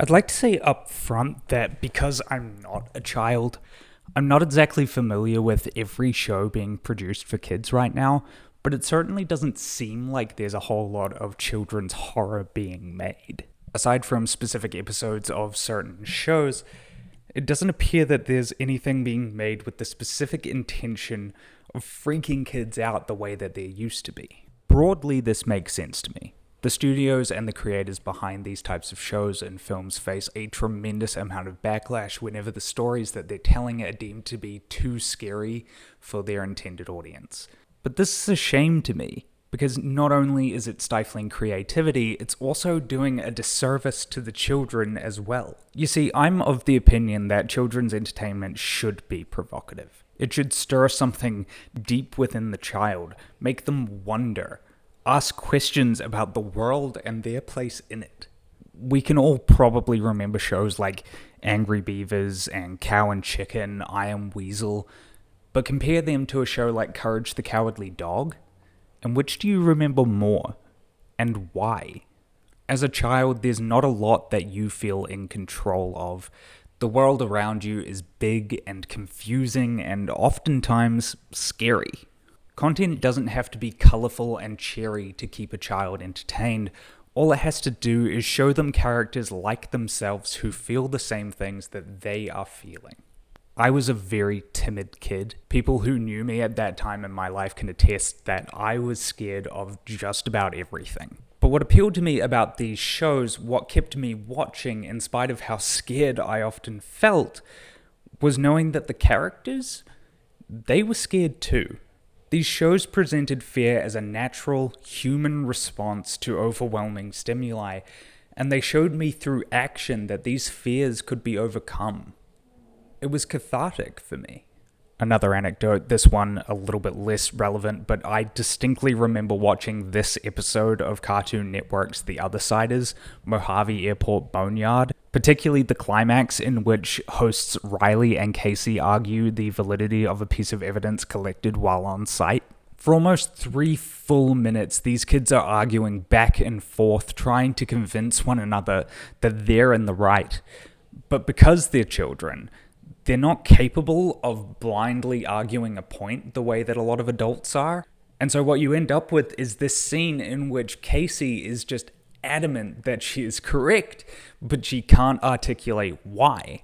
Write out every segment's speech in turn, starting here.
I'd like to say up front that because I'm not a child, I'm not exactly familiar with every show being produced for kids right now, but it certainly doesn't seem like there's a whole lot of children's horror being made. Aside from specific episodes of certain shows, it doesn't appear that there's anything being made with the specific intention of freaking kids out the way that there used to be. Broadly, this makes sense to me. The studios and the creators behind these types of shows and films face a tremendous amount of backlash whenever the stories that they're telling are deemed to be too scary for their intended audience. But this is a shame to me, because not only is it stifling creativity, it's also doing a disservice to the children as well. You see, I'm of the opinion that children's entertainment should be provocative. It should stir something deep within the child, make them wonder, ask questions about the world and their place in it. We can all probably remember shows like Angry Beavers and Cow and Chicken, I Am Weasel, but compare them to a show like Courage the Cowardly Dog, and which do you remember more, and why? As a child, there's not a lot that you feel in control of. The world around you is big and confusing and oftentimes scary. Content doesn't have to be colourful and cheery to keep a child entertained. All it has to do is show them characters like themselves who feel the same things that they are feeling. I was a very timid kid. People who knew me at that time in my life can attest that I was scared of just about everything. But what appealed to me about these shows, what kept me watching in spite of how scared I often felt, was knowing that the characters, they were scared too. These shows presented fear as a natural, human response to overwhelming stimuli, and they showed me through action that these fears could be overcome. It was cathartic for me. Another anecdote, this one a little bit less relevant, but I distinctly remember watching this episode of Cartoon Network's The Other Siders, Mojave Airport Boneyard, particularly the climax in which hosts Riley and Casey argue the validity of a piece of evidence collected while on site. For almost 3 full minutes, these kids are arguing back and forth, trying to convince one another that they're in the right. But because they're children, they're not capable of blindly arguing a point the way that a lot of adults are. And so what you end up with is this scene in which Casey is just adamant that she is correct, but she can't articulate why.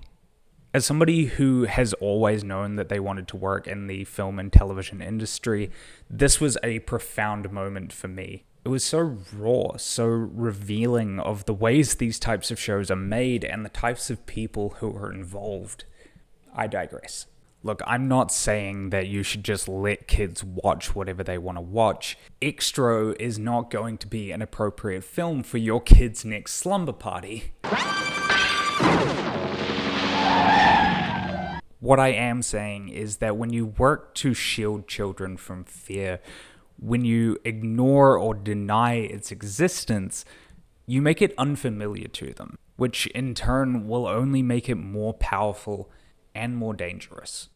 As somebody who has always known that they wanted to work in the film and television industry, this was a profound moment for me. It was so raw, so revealing of the ways these types of shows are made and the types of people who are involved. I digress. Look, I'm not saying that you should just let kids watch whatever they want to watch. Extro is not going to be an appropriate film for your kid's next slumber party. What I am saying is that when you work to shield children from fear, when you ignore or deny its existence, you make it unfamiliar to them, which in turn will only make it more powerful and more dangerous.